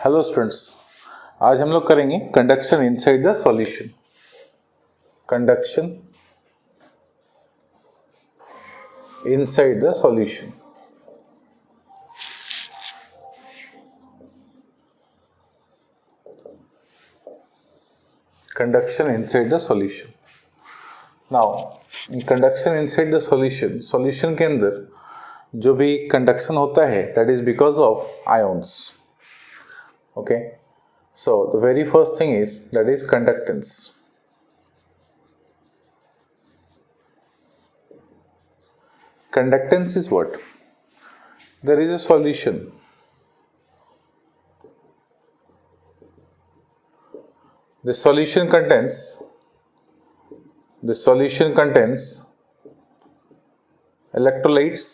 Hello students, आज हम लोग करेंगे conduction inside the solution. Conduction inside the solution. Conduction inside the solution. Now conduction inside the solution, solution के अंदर जो भी कंडक्शन होता है that is because of ions. Okay, so the very first thing is that is conductance. Conductance is what? There is a solution. The solution contains electrolytes.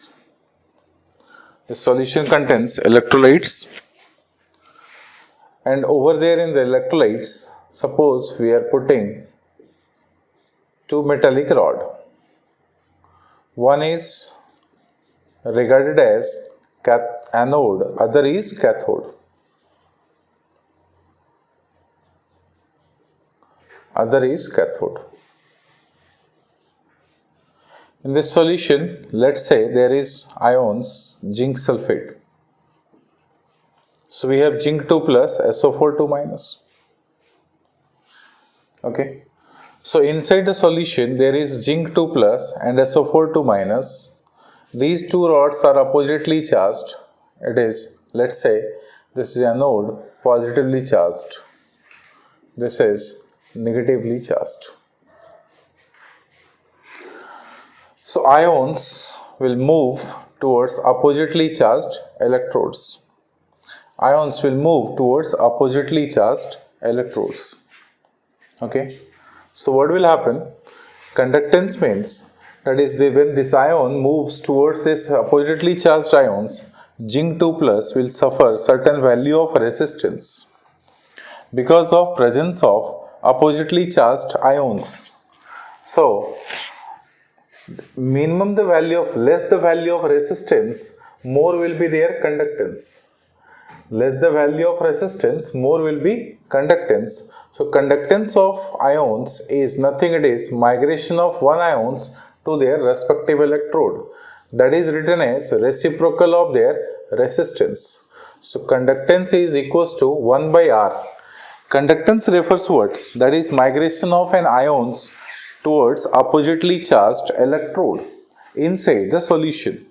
The solution contains electrolytes. And over there in the electrolytes, suppose we are putting two metallic rod. One is regarded as anode, other is cathode. In this solution, let's say there is ions zinc sulfate. So we have zinc 2 plus SO4 2 minus. Okay. So inside the solution there is zinc 2 plus and SO4 2 minus. These two rods are oppositely charged. It is, let's say, this is anode positively charged. This is negatively charged. So ions will move towards oppositely charged electrodes. Ions will move towards oppositely charged electrodes. Okay. So what will happen? Conductance means that is when this ion moves towards this oppositely charged ions, zinc 2 plus will suffer certain value of resistance because of presence of oppositely charged ions. So minimum the value of less the value of resistance, more will be their conductance. Less the value of resistance, more will be conductance. So conductance of ions is nothing, it is migration of one ions to their respective electrode. That is written as reciprocal of their resistance. So conductance is equals to 1 by R. Conductance refers to what? That is migration of an ions towards oppositely charged electrode inside the solution.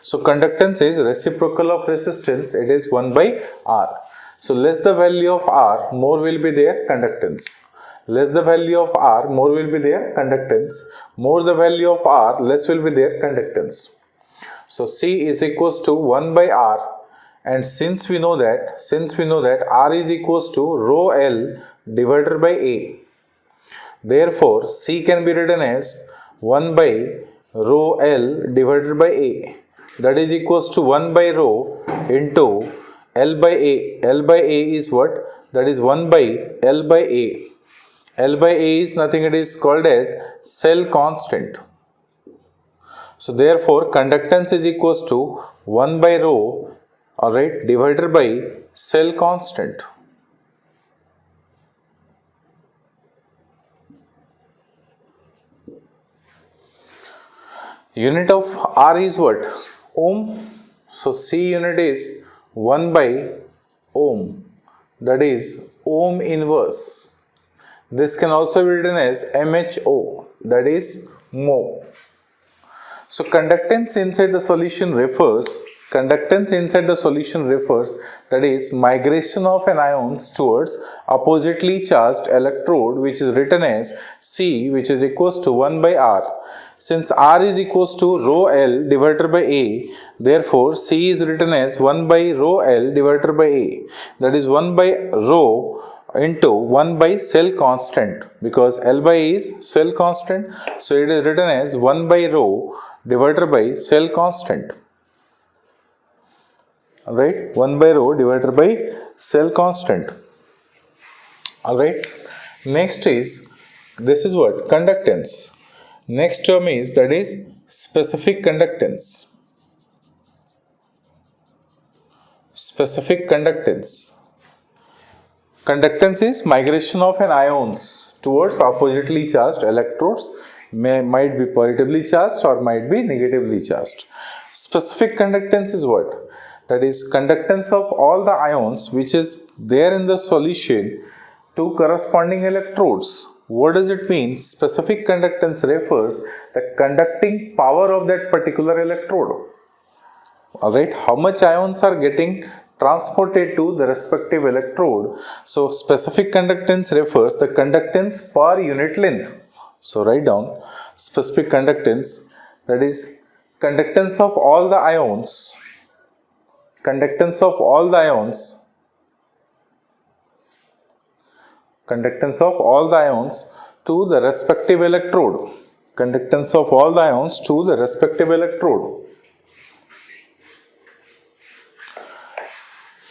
So conductance is reciprocal of resistance, it is 1 by R. So less the value of R, more will be their conductance. Less the value of R, more will be their conductance. More the value of R, less will be their conductance. So C is equals to 1 by R, and since we know that R is equals to rho L divided by A, therefore C can be written as 1 by rho L divided by A. That is equals to 1 by rho into L by A. L by A is what? That is 1 by L by A. L by A is nothing, it is called as cell constant. So therefore conductance is equals to 1 by rho, alright, divided by cell constant. Unit of R is what? Ohm. So C unit is 1 by ohm, that is ohm inverse. This can also be written as MHO, that is mho. So conductance inside the solution refers that is migration of an ions towards oppositely charged electrode, which is written as C, which is equals to 1 by R. Since R is equals to rho L divided by A, therefore C is written as 1 by rho L divided by A. That is 1 by rho into 1 by cell constant, because L by A is cell constant. So it is written as 1 by rho divided by cell constant. Alright, 1 by rho divided by cell constant. Alright, next is, this is what? Conductance. Next term is, that is specific conductance. Specific conductance. Conductance is migration of an ions towards oppositely charged electrodes, might be positively charged or might be negatively charged. Specific conductance is what? That is conductance of all the ions which is there in the solution to corresponding electrodes. What does it mean? Specific conductance refers the conducting power of that particular electrode. Alright, how much ions are getting transported to the respective electrode. So specific conductance refers the conductance per unit length. So write down specific conductance, that is conductance of all the ions, conductance of all the ions, conductance of all the ions to the respective electrode, conductance of all the ions to the respective electrode.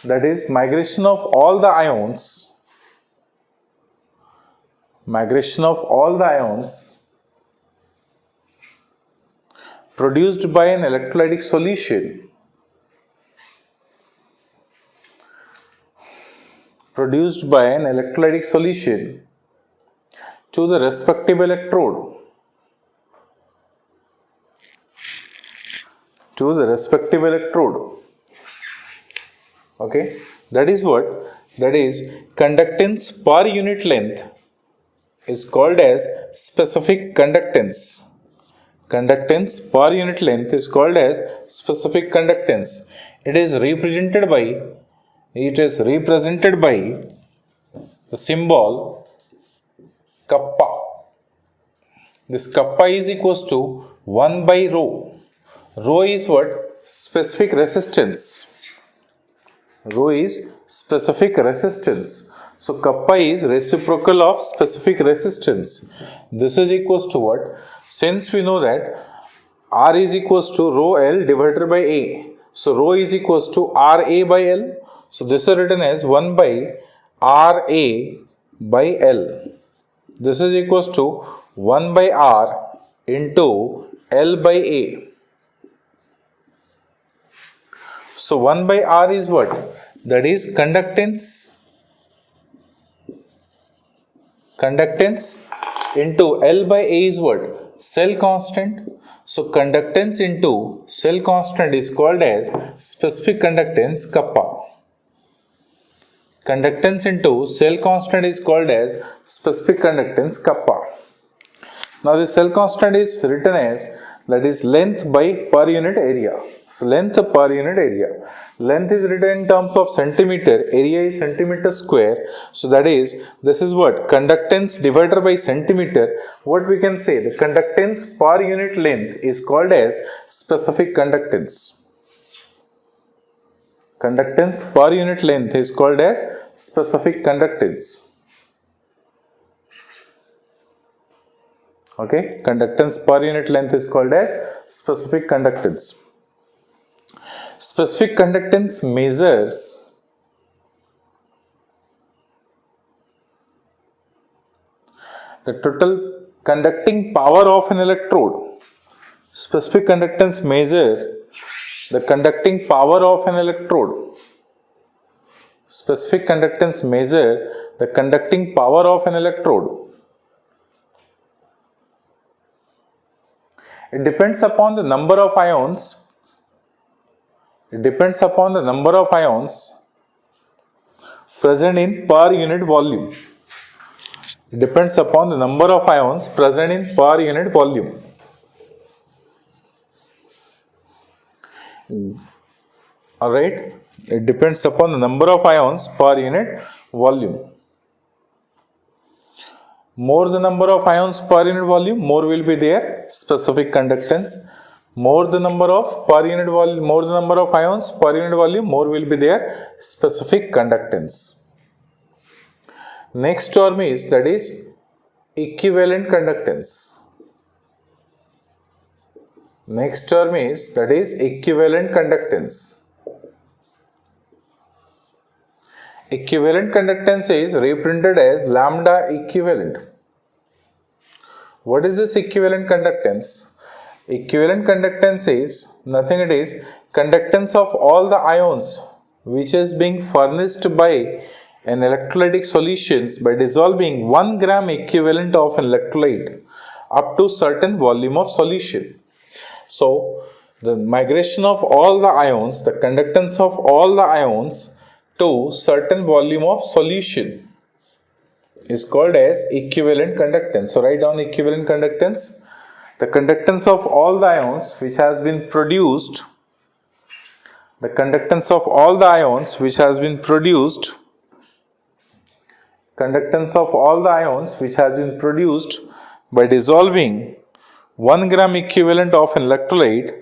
That is migration of all the ions, produced by an electrolytic solution, to the respective electrode, Okay, that is what? That is conductance per unit length is called as specific conductance. Conductance per unit length is called as specific conductance. It is represented by the symbol kappa. This kappa is equals to 1 by rho. Rho is what? Specific resistance. Rho is specific resistance. So kappa is reciprocal of specific resistance. This is equals to what? Since we know that R is equals to rho L divided by A. So rho is equals to RA by L. So this is written as 1 by RA by L. This is equals to 1 by R into L by A. So 1 by R is what? That is conductance into L by A is what? Cell constant. So conductance into cell constant is called as specific conductance kappa. Conductance into cell constant is called as specific conductance kappa. Now the cell constant is written as, that is length by per unit area. So length per unit area. Length is written in terms of centimeter, area is centimeter square. So that is, this is what? Conductance divided by centimeter. What we can say? The conductance per unit length is called as specific conductance. Conductance per unit length is called as specific conductance. Okay, conductance per unit length is called as specific conductance. Specific conductance measures the total conducting power of an electrode. Specific conductance measures the conducting power of an electrode. Specific conductance measures the conducting power of an electrode. It depends upon the number of ions. Present in per unit volume. It depends upon the number of ions present in per unit volume. Alright, it depends upon the number of ions per unit volume. More the number of ions per unit volume, more will be there specific conductance. More the number of ions per unit volume, more will be there specific conductance. Next term is, that is equivalent conductance. Next term is, that is equivalent conductance. Equivalent conductance is represented as lambda equivalent. What is this equivalent conductance? Equivalent conductance is nothing, it is conductance of all the ions which is being furnished by in electrolytic solutions by dissolving 1 gram equivalent of an electrolyte up to certain volume of solution. So the migration of all the ions, the conductance of all the ions to certain volume of solution is called as equivalent conductance. So write down equivalent conductance. The conductance of all the ions which has been produced, the conductance of all the ions which has been produced, conductance of all the ions which has been produced by dissolving 1 gram equivalent of an electrolyte,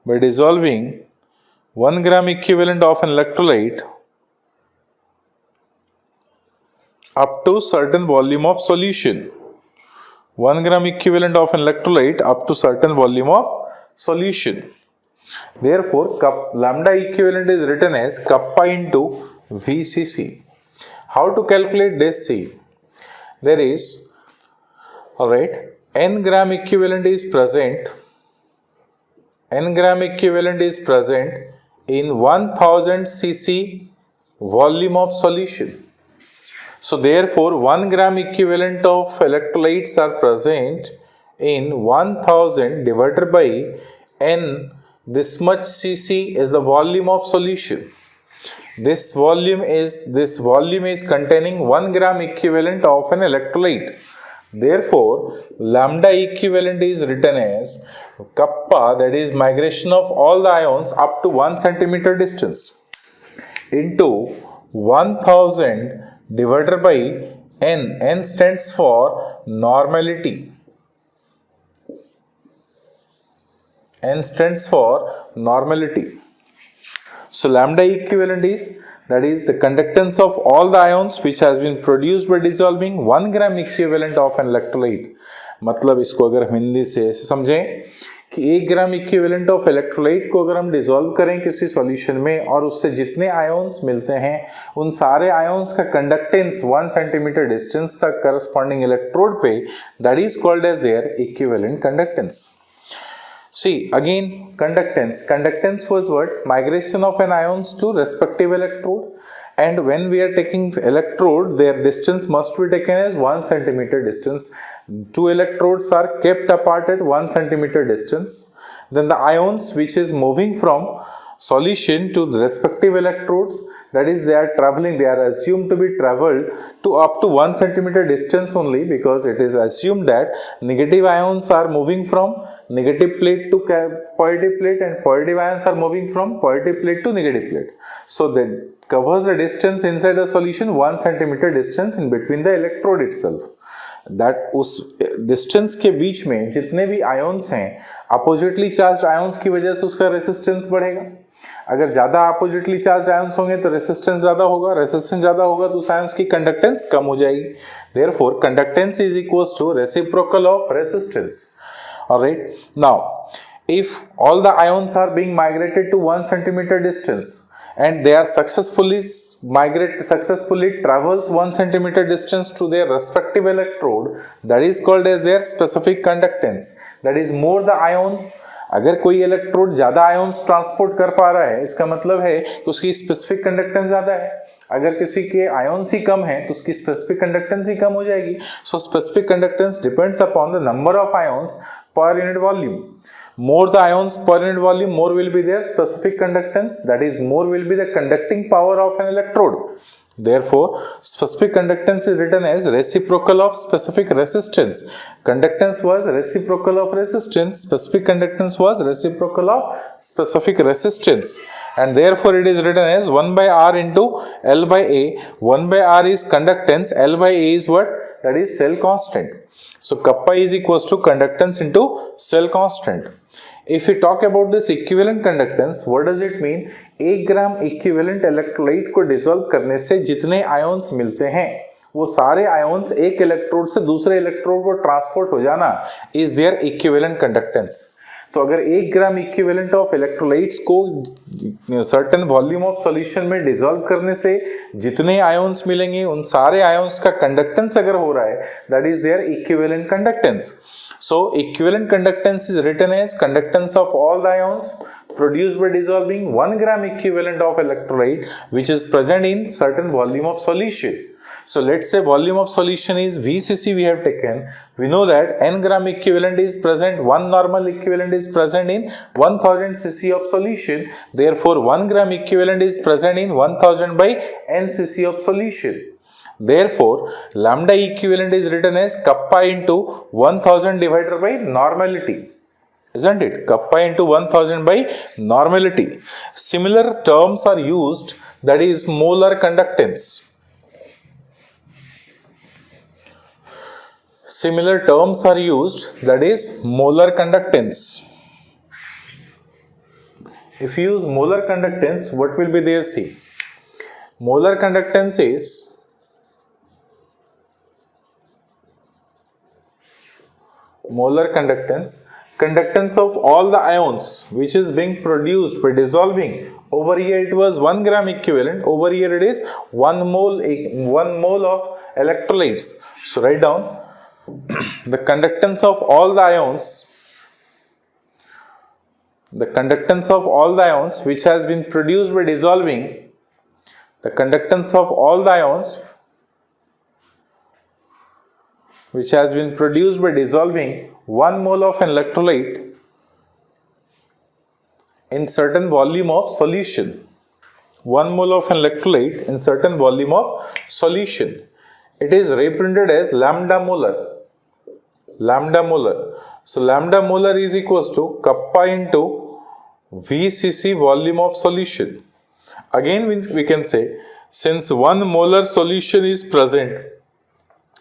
by dissolving 1 gram equivalent of an electrolyte up to certain volume of solution. 1 gram equivalent of an electrolyte up to certain volume of solution. Therefore, lambda equivalent is written as kappa into VCC. How to calculate this? See, there is, alright, n gram equivalent is present. N gram equivalent is present in 1000 cc volume of solution. So therefore 1 gram equivalent of electrolytes are present in 1000 divided by n. This much cc is the volume of solution. This volume is containing 1 gram equivalent of an electrolyte. Therefore lambda equivalent is written as kappa, that is migration of all the ions up to 1 centimeter distance, into 1000 divided by n. N stands for normality. N stands for normality. So lambda equivalent is, that is the conductance of all the ions which has been produced by dissolving 1 gram equivalent of an electrolyte. मतलब इसको अगर हम हिंदी से ऐसे समझें कि 1 gram equivalent of electrolyte को अगर हम डिसॉल्व करें किसी सॉल्यूशन में और उससे जितने आयोन्स मिलते हैं उन सारे आयोन्स का कंडक्टेंस 1 सेंटीमीटर डिस्टेंस तक करस्पॉन्डिंग इलेक्ट्रोड पे, that is called as their equivalent conductance. See again, conductance was what? Migration of an ions to respective electrode, and when we are taking electrode, their distance must be taken as 1 centimeter distance. Two electrodes are kept apart at 1 centimeter distance. Then the ions which is moving from solution to the respective electrodes, that is they are assumed to be traveled to up to 1 centimeter distance only, because it is assumed that negative ions are moving from negative plate to positive plate and positive ions are moving from positive plate to negative plate. So that covers the distance inside the solution 1 centimeter distance in between the electrode itself. That उस distance के बीच में जितने भी ions हैं, oppositely charge ions की वजह से उसका रेसिस्टेंस बढ़ेगा. अगर ज्यादा अपोजिटली चार्ज आयोन्स होंगे तो रेसिस्टेंस ज्यादा होगा, रेसिस्टेंस ज्यादा होगा तो उस आयोन्स की कंडक्टेंस कम हो जाएगी. Therefore conductance is equals to reciprocal of resistance. Alright, now if all the ions are being migrated to 1 centimetre distance and they are successfully travels 1 centimeter distance to their respective electrode, that is called as their specific conductance. That is more the ions. अगर कोई electrode ज्यादा ions transport कर पा रहा है, इसका मतलब है कि उसकी स्पेसिफिक कंडक्टेंस ज्यादा है. अगर किसी के आयोन्स ही कम है तो उसकी स्पेसिफिक कंडक्टेंस ही कम हो जाएगी. So specific conductance depends upon the number of ions per unit volume. More the ions per unit volume, more will be their specific conductance, that is more will be the conducting power of an electrode. Therefore specific conductance is written as reciprocal of specific resistance. Conductance was reciprocal of resistance, specific conductance was reciprocal of specific resistance, and therefore it is written as 1 by R into L by A. 1 by R is conductance, L by A is what? That is cell constant. So kappa is equals to conductance into cell constant. If we talk about this equivalent conductance, what does it mean? 1 gram equivalent electrolyte को dissolve करने से जितने ions मिलते हैं वो सारे ions एक electrode से दूसरे इलेक्ट्रोड को ट्रांसपोर्ट हो जाना इज देयर इक्विवेलेंट कंडक्टेंस. तो अगर 1 ग्राम इक्विवेलेंट ऑफ इलेक्ट्रोलाइट्स को सर्टेन वॉल्यूम ऑफ सॉल्यूशन में डिसॉल्व करने से जितने आयोन्स मिलेंगे उन सारे आयोन्स का कंडक्टेंस अगर हो रहा है, that is their equivalent conductance. So equivalent conductance is written as conductance of all the ions produced by dissolving 1 gram equivalent of electrolyte which is present in certain volume of solution. So let's say volume of solution is VCC we have taken. We know that n gram equivalent is present, 1 normal equivalent is present in 1000 cc of solution. Therefore 1 gram equivalent is present in 1000 by n cc of solution. Therefore lambda equivalent is written as kappa into 1000 divided by normality. Isn't it? Kappa into 1000 by normality. Similar terms are used, that is molar conductance. Similar terms are used, that is molar conductance. If you use molar conductance, what will be there? See, molar conductance is conductance of all the ions which is being produced by dissolving. Over here it was 1 gram equivalent, over here it is 1 mole of electrolytes. So write down the conductance of all the ions, which has been produced by dissolving, the conductance of all the ions which has been produced by dissolving 1 mole of an electrolyte in certain volume of solution. 1 mole of an electrolyte in certain volume of solution. It is represented as lambda molar. So lambda molar is equals to kappa into VCC volume of solution. Again we can say, since 1 molar solution is present,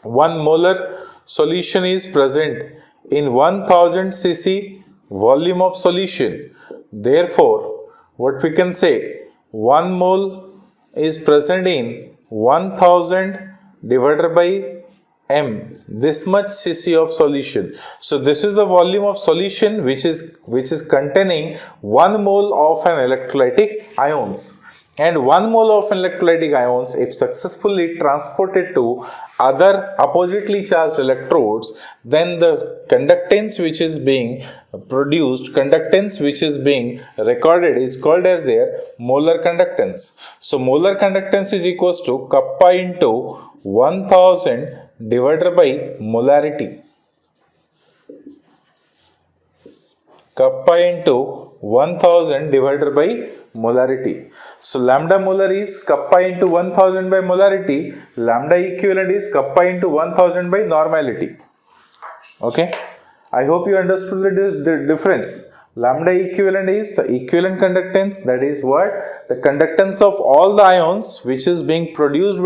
1 molar solution is present in 1000 cc volume of solution. Therefore, what we can say, 1 mole is present in 1000 divided by m, this much cc of solution. So this is the volume of solution which is containing 1 mole of an electrolytic ions. And 1 mole of electrolytic ions, if successfully transported to other oppositely charged electrodes, then the conductance which is being produced, conductance which is being recorded is called as their molar conductance. So molar conductance is equals to kappa into 1000 divided by molarity. Kappa into 1000 divided by molarity. So lambda molar is kappa into 1000 by molarity. Lambda equivalent is kappa into 1000 by normality. Okay. I hope you understood the difference. Lambda equivalent is the equivalent conductance, that is what? The conductance of all the ions which is being produced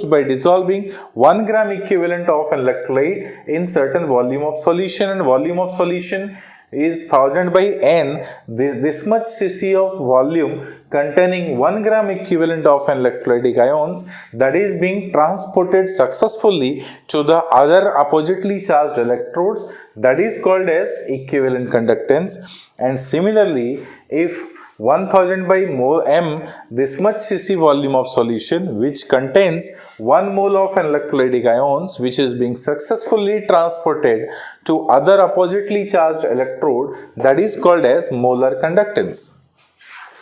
by dissolving 1 gram equivalent of an electrolyte in certain volume of solution, and volume of solution is 1000 by n, this much cc of volume containing 1 gram equivalent of an electrolytic ions that is being transported successfully to the other oppositely charged electrodes, that is called as equivalent conductance. And similarly, if 1000 by m, this much cc volume of solution which contains 1 mole of an electrolytic ions which is being successfully transported to other oppositely charged electrode, that is called as molar conductance.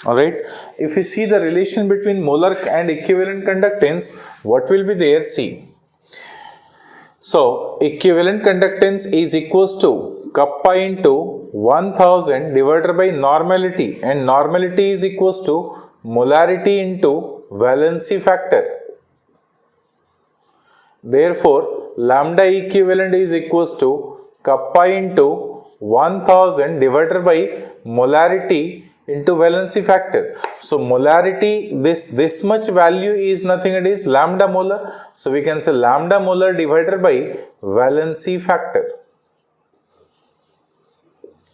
Alright, if you see the relation between molar and equivalent conductance, what will be there? See. So equivalent conductance is equals to kappa into 1000 divided by normality, and normality is equals to molarity into valency factor. Therefore, lambda equivalent is equals to kappa into 1000 divided by molarity into valency factor. So molarity, this much value is nothing, it is lambda molar. So we can say lambda molar divided by valency factor.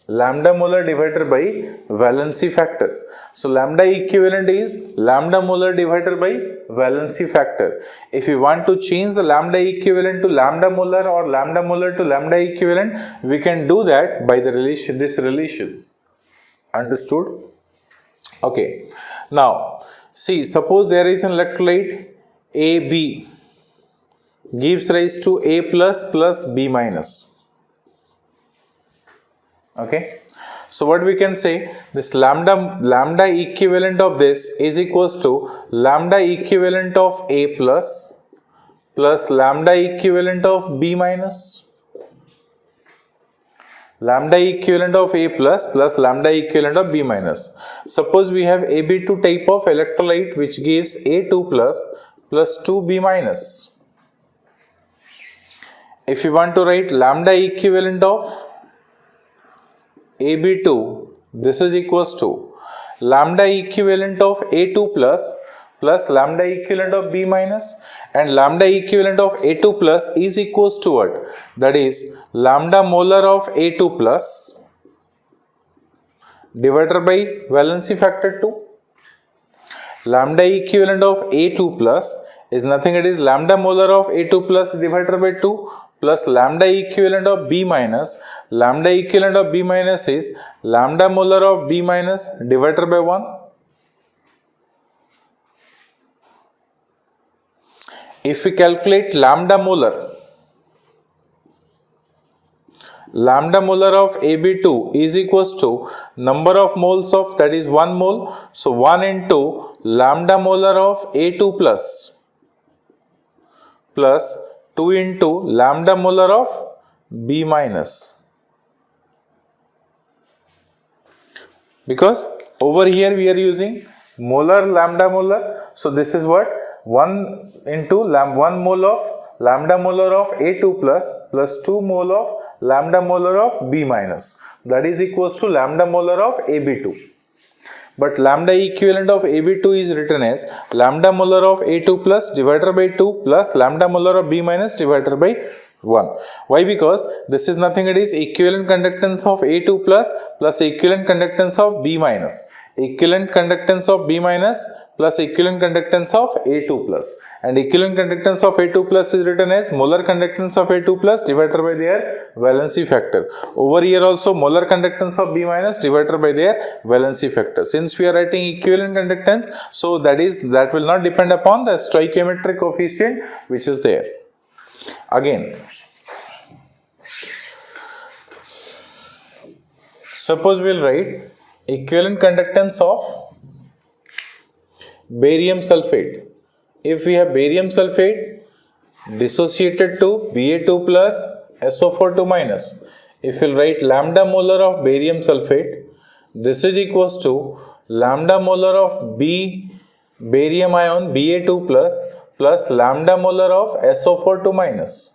Lambda molar divided by valency factor. So lambda equivalent is lambda molar divided by valency factor. If you want to change the lambda equivalent to lambda molar or lambda molar to lambda equivalent, we can do that by the relation, this relation. Understood? Okay. Now, see, suppose there is an electrolyte AB gives rise to A plus plus B minus. Okay. So what we can say, this lambda equivalent of this is equals to lambda equivalent of A plus lambda equivalent of B minus. Lambda equivalent of A plus lambda equivalent of B minus. Suppose we have AB2 type of electrolyte which gives A2 plus 2B minus. If you want to write lambda equivalent of AB2, this is equals to lambda equivalent of A2 plus lambda equivalent of B minus, and lambda equivalent of A2 plus is equals to what? That is lambda molar of A2 plus divided by valency factor 2. Lambda equivalent of A2 plus is nothing, it is lambda molar of A2 plus divided by 2 plus lambda equivalent of B minus. Lambda equivalent of B minus is lambda molar of B minus divided by 1. If we calculate lambda molar of AB2 is equals to number of moles of, that is 1 mole. So 1 into lambda molar of A2 plus 2 into lambda molar of B minus. Because over here we are using molar lambda molar. So this is what? 1 into 1 mole of lambda molar of A2 plus 2 mole of lambda molar of B minus. That is equals to lambda molar of AB2. But lambda equivalent of AB2 is written as lambda molar of A2 plus divided by 2 plus lambda molar of B minus divided by 1. Why? Because this is nothing, it is equivalent conductance of A2 plus equivalent conductance of B minus. Equivalent conductance of B minus plus equivalent conductance of A2 plus, and equivalent conductance of A2 plus is written as molar conductance of A2 plus divided by their valency factor. Over here also molar conductance of B minus divided by their valency factor. Since we are writing equivalent conductance, so that will not depend upon the stoichiometric coefficient which is there. Again, suppose we will write equivalent conductance of barium sulfate. If we have barium sulfate dissociated to Ba2 plus SO4 2 minus, if we will write lambda molar of barium sulfate, this is equals to lambda molar of barium ion Ba2 plus lambda molar of SO4 2 minus.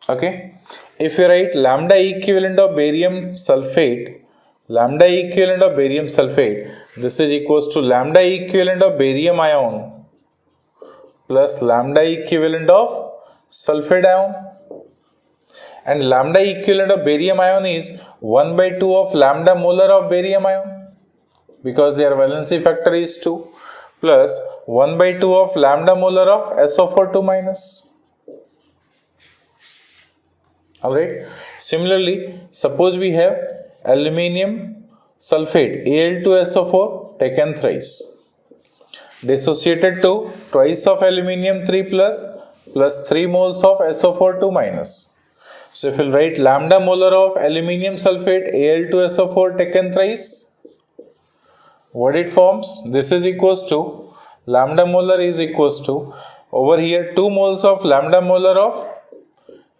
Okay. If you write lambda equivalent of barium sulfate, this is equals to lambda equivalent of barium ion plus lambda equivalent of sulfate ion, and lambda equivalent of barium ion is 1 by 2 of lambda molar of barium ion because their valency factor is 2 plus 1 by 2 of lambda molar of SO4 2 minus. Alright. Similarly, suppose we have aluminium sulfate Al2SO4 taken thrice, dissociated to twice of aluminium 3 plus 3 moles of SO4 2 minus. So if we will write lambda molar of aluminium sulfate Al2SO4 taken thrice, what it forms? This is equals to lambda molar is equals to over here 2 moles of lambda molar of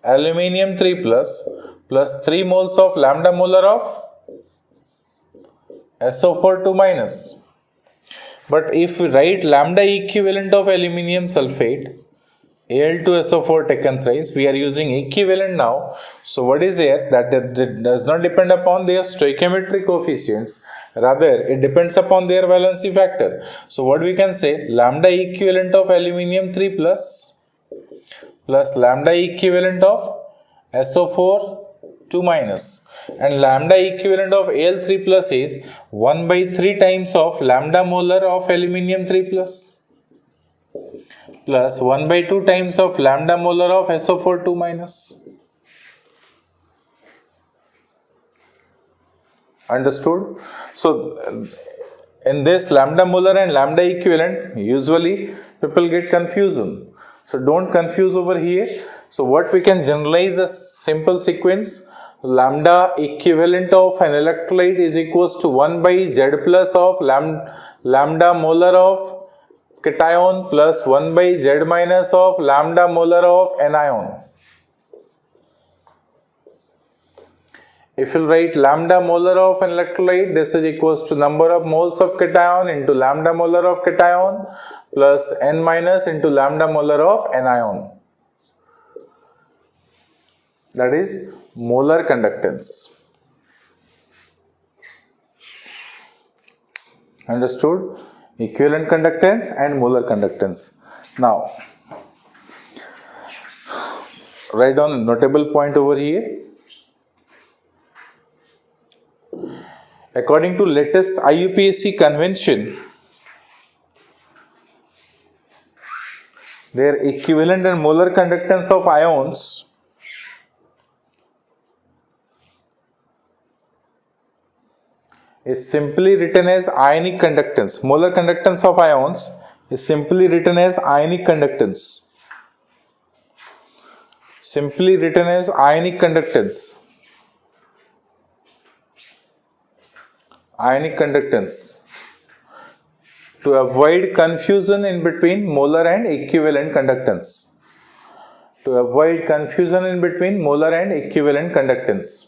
aluminium 3 plus 3 moles of lambda molar of SO4 2 minus. But if we write lambda equivalent of aluminium sulfate Al2SO4 taken thrice, we are using equivalent now. So what is there? That does not depend upon their stoichiometric coefficients, rather it depends upon their valency factor. So what we can say, lambda equivalent of aluminium 3 plus lambda equivalent of SO4 2 minus, and lambda equivalent of Al3 plus is 1 by 3 times of lambda molar of aluminium 3 plus 1 by 2 times of lambda molar of SO4 2 minus. Understood? So in this lambda molar and lambda equivalent, usually people get confusion. So don't confuse over here. So what we can generalize a simple sequence. lambda equivalent of an electrolyte is equals to 1 by Z plus of lambda molar of cation plus 1 by Z minus of lambda molar of anion. If you write lambda molar of an electrolyte, this is equals to number of moles of cation into lambda molar of cation plus n minus into lambda molar of anion. That is molar conductance. Understood? Equivalent conductance and molar conductance. Now, write down a notable point over here. According to latest IUPAC convention, their equivalent and molar conductance of ions is simply written as ionic conductance. Molar conductance of ions is simply written as ionic conductance. Simply written as ionic conductance. Ionic conductance. To avoid confusion in between molar and equivalent conductance. To avoid confusion in between molar and equivalent conductance.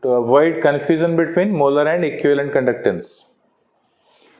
To avoid confusion between molar and equivalent conductance.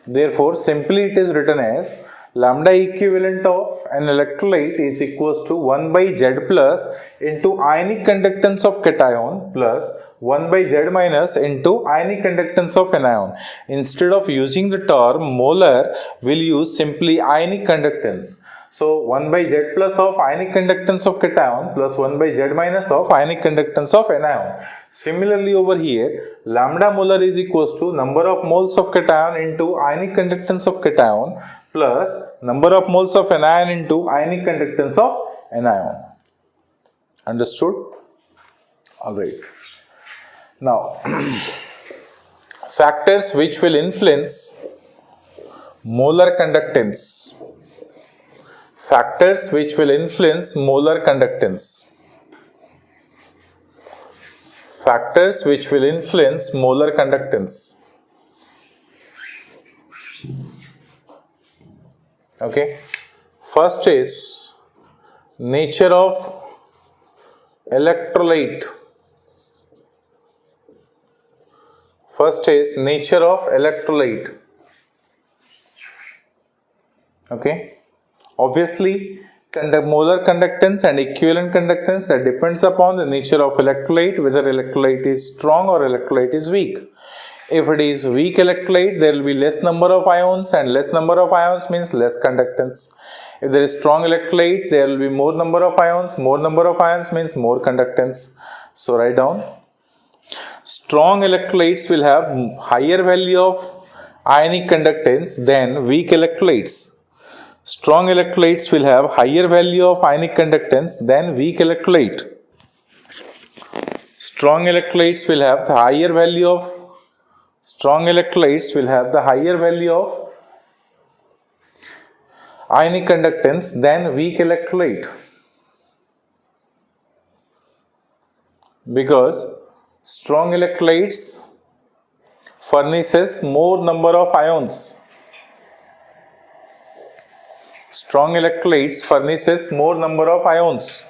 Therefore, simply it is written as lambda equivalent of an electrolyte is equals to 1 by Z plus into ionic conductance of cation plus 1 by Z minus into ionic conductance of anion. Instead of using the term molar, we'll use simply ionic conductance. So 1 by Z plus of ionic conductance of cation plus 1 by Z minus of ionic conductance of anion. Similarly over here, lambda molar is equals to number of moles of cation into ionic conductance of cation plus number of moles of anion into ionic conductance of anion. Understood? Alright. Now, factors which will influence molar conductance. Factors which will influence molar conductance. Factors which will influence molar conductance. Okay. First is nature of electrolyte. First is nature of electrolyte. Okay. Obviously, molar conductance and equivalent conductance, that depends upon the nature of electrolyte, whether electrolyte is strong or electrolyte is weak. If it is weak electrolyte, there will be less number of ions, and less number of ions means less conductance. If there is strong electrolyte, there will be more number of ions means more conductance. So write down. Strong electrolytes will have higher value of ionic conductance than weak electrolytes. Strong electrolytes will have higher value of ionic conductance than weak electrolyte. Strong electrolytes will have the higher value of ionic conductance than weak electrolyte, because strong electrolytes furnishes more number of ions. Strong electrolytes furnishes more number of ions.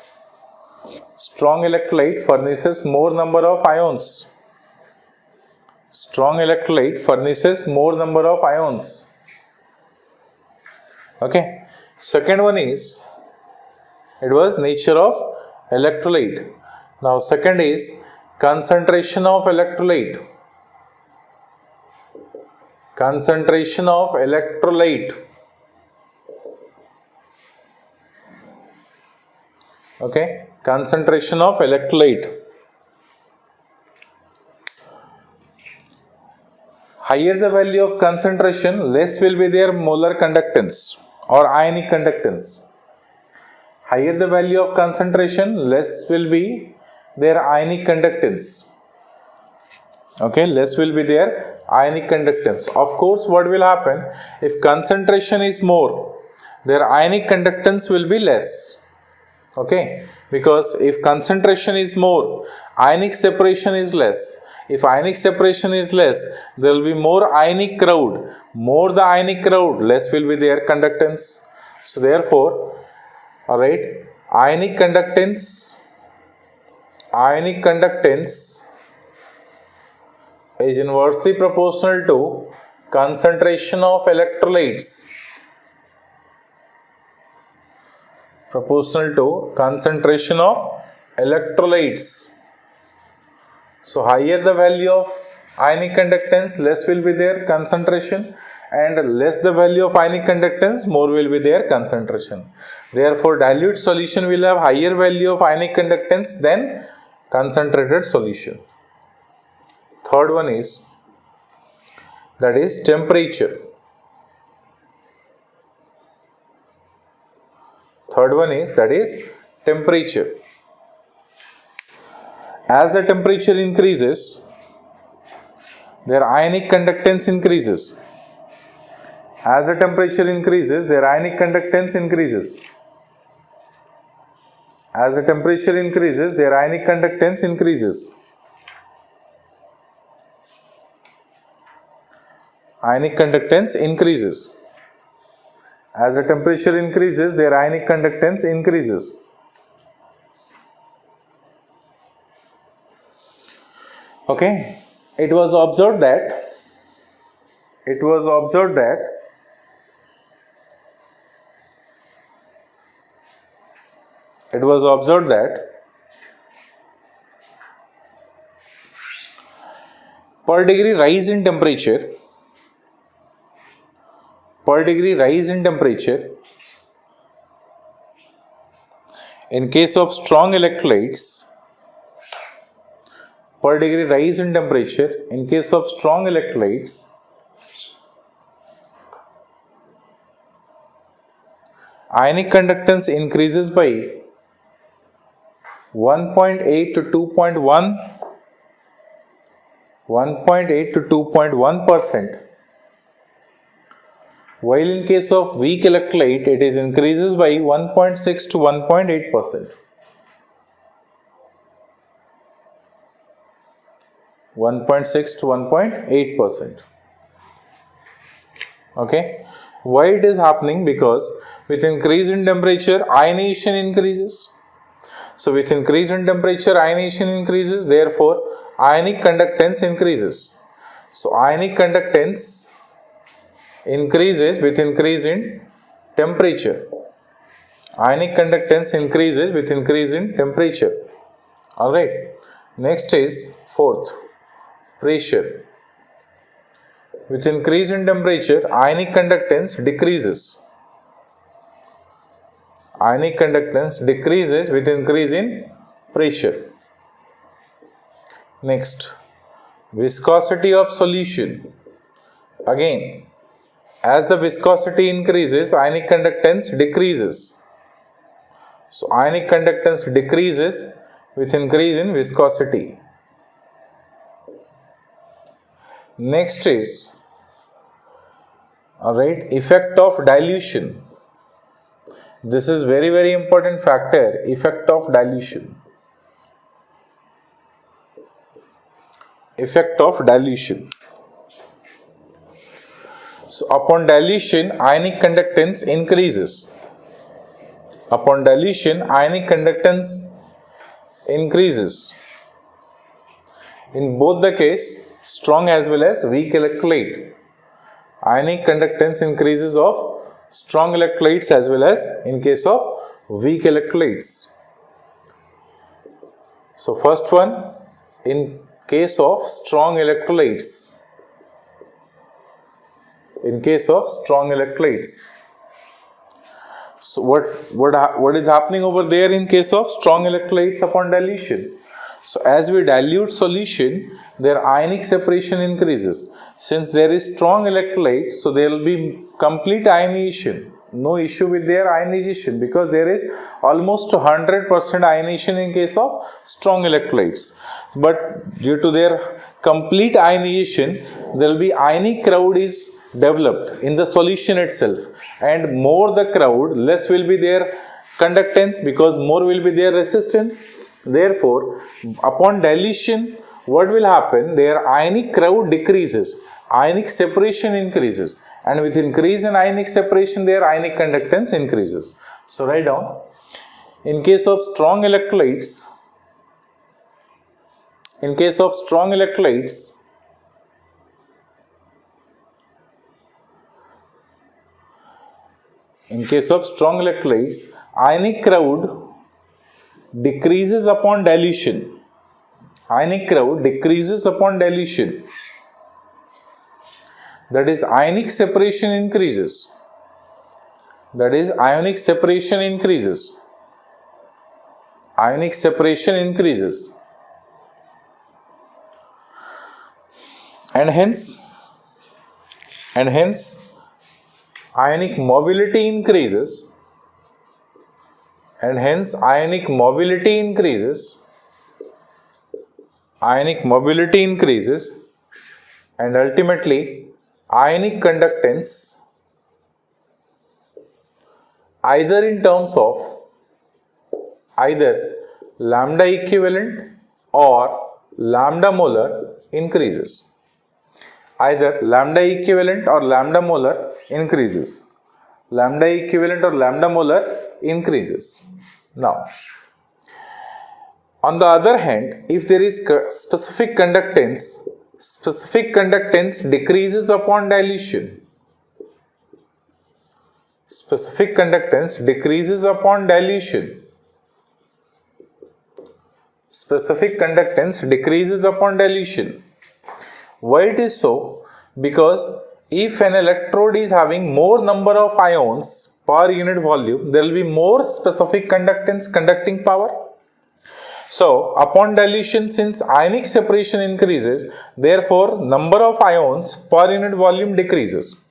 Strong electrolyte furnishes more number of ions. Strong electrolyte furnishes more number of ions. Okay. Second one is, it was nature of electrolyte. Now second is concentration of electrolyte. Concentration of electrolyte. Okay, concentration of electrolyte. Higher the value of concentration, less will be their molar conductance or ionic conductance. Higher the value of concentration, less will be their ionic conductance. Okay, less will be their ionic conductance. Of course, what will happen? If concentration is more, their ionic conductance will be less. Okay, because if concentration is more, ionic separation is less. If ionic separation is less, there will be more ionic crowd. More the ionic crowd, less will be their conductance. So therefore, alright, ionic conductance is inversely proportional to concentration of electrolytes. Proportional to concentration of electrolytes. So higher the value of ionic conductance, less will be their concentration, and less the value of ionic conductance, more will be their concentration. Therefore, dilute solution will have higher value of ionic conductance than concentrated solution. Third one is, that is temperature. Third one is, that is temperature. As the temperature increases, their ionic conductance increases. As the temperature increases, their ionic conductance increases. As the temperature increases, their ionic conductance increases. Ionic conductance increases. As the temperature increases, their ionic conductance increases. Okay, it was observed that per degree rise in temperature, in case of strong electrolytes, per degree rise in temperature, in case of strong electrolytes, ionic conductance increases by 1.8 to 2.1%, while in case of weak electrolyte it is increases by 1.6 to 1.8%. 1.6 to 1.8%. Okay, why it is happening? Because with increase in temperature, ionization increases. So with increase in temperature, ionization increases, therefore ionic conductance increases. So ionic conductance increases with increase in temperature. Ionic conductance increases with increase in temperature. Alright, next is fourth, pressure. With increase in temperature, ionic conductance decreases. Ionic conductance decreases with increase in pressure. Next, viscosity of solution. Again, as the viscosity increases, ionic conductance decreases. So ionic conductance decreases with increase in viscosity. Next is, effect of dilution. This is very important factor, effect of dilution. Effect of dilution. So upon dilution, ionic conductance increases. Upon dilution, ionic conductance increases. In both the case, strong as well as weak electrolyte, ionic conductance increases of strong electrolytes as well as in case of weak electrolytes. So first one, in case of strong electrolytes. In case of strong electrolytes. So what is happening over there in case of strong electrolytes upon dilution? So as we dilute solution, their ionic separation increases. Since there is strong electrolyte, so there will be complete ionization. no issue with their ionization, because there is almost 100% ionization in case of strong electrolytes. But due to their complete ionization, there will be ionic crowd is developed in the solution itself, and more the crowd, less will be their conductance, because more will be their resistance. Therefore, upon dilution, what will happen? Their ionic crowd decreases, ionic separation increases, and with increase in ionic separation, their ionic conductance increases. So write down, in case of strong electrolytes, in case of strong electrolytes, ionic crowd decreases upon dilution. Ionic crowd decreases upon dilution. That is, ionic separation increases. That is, ionic separation increases. Ionic separation increases. And hence, ionic mobility increases. And hence, ionic mobility increases. Ionic mobility increases. And ultimately, ionic conductance, either in terms of either lambda equivalent or lambda molar, increases. Either lambda equivalent or lambda molar increases. Lambda equivalent or lambda molar increases. Now, on the other hand, if there is specific conductance decreases upon dilution. Specific conductance decreases upon dilution. Specific conductance decreases upon dilution. Why it is so? Because if an electrode is having more number of ions per unit volume, there will be more specific conductance, conducting power. So, upon dilution, since ionic separation increases, therefore, number of ions per unit volume decreases,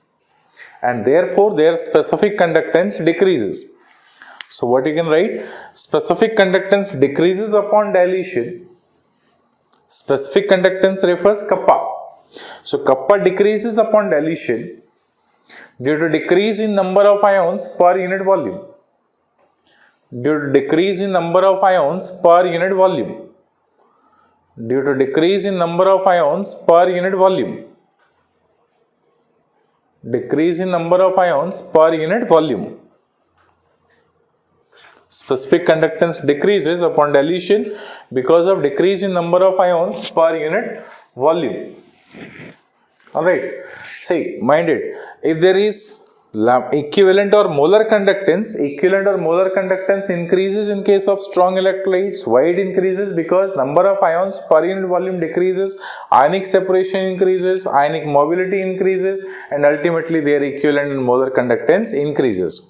and therefore, their specific conductance decreases. So, what you can write? Specific conductance decreases upon dilution. Specific conductance refers kappa. So, kappa decreases upon dilution due to decrease in number of ions per unit volume. Due to decrease in number of ions per unit volume. Due to decrease in number of ions per unit volume. Decrease in number of ions per unit volume. Specific conductance decreases upon dilution because of decrease in number of ions per unit volume. Alright, see, mind it, if there is equivalent or molar conductance increases in case of strong electrolytes. Why it increases? Because number of ions per unit volume decreases, ionic separation increases, ionic mobility increases, and ultimately their equivalent and molar conductance increases.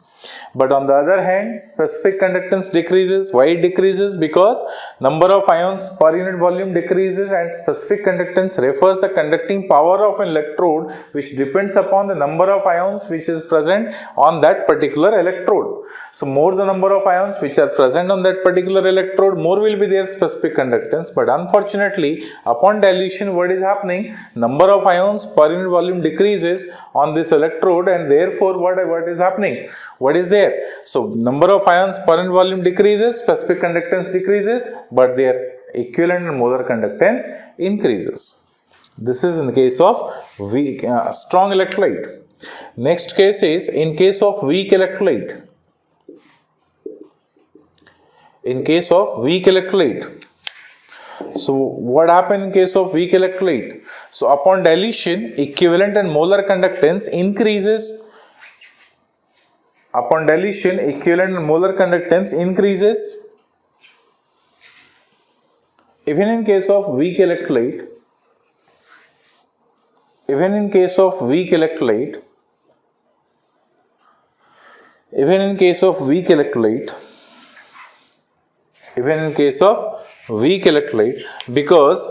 But on the other hand, specific conductance decreases. Why it decreases? Because number of ions per unit volume decreases, and specific conductance refers the conducting power of an electrode, which depends upon the number of ions which is present on that particular electrode. So, more the number of ions which are present on that particular electrode, more will be their specific conductance. But unfortunately, upon dilution, what is happening? Number of ions per unit volume decreases on this electrode, and therefore what is happening? What is there? So, number of ions per unit volume decreases, specific conductance decreases, but their equivalent and molar conductance increases. This is in the case of weak, strong electrolyte. Next case is in case of weak electrolyte. In case of weak electrolyte. So, what happened in case of weak electrolyte? So, upon dilution, equivalent and molar conductance increases. Upon dilution, equivalent and molar conductance increases. Even in case of weak electrolyte, even in case of weak electrolyte, even in case of weak electrolyte, even in case of weak electrolyte, because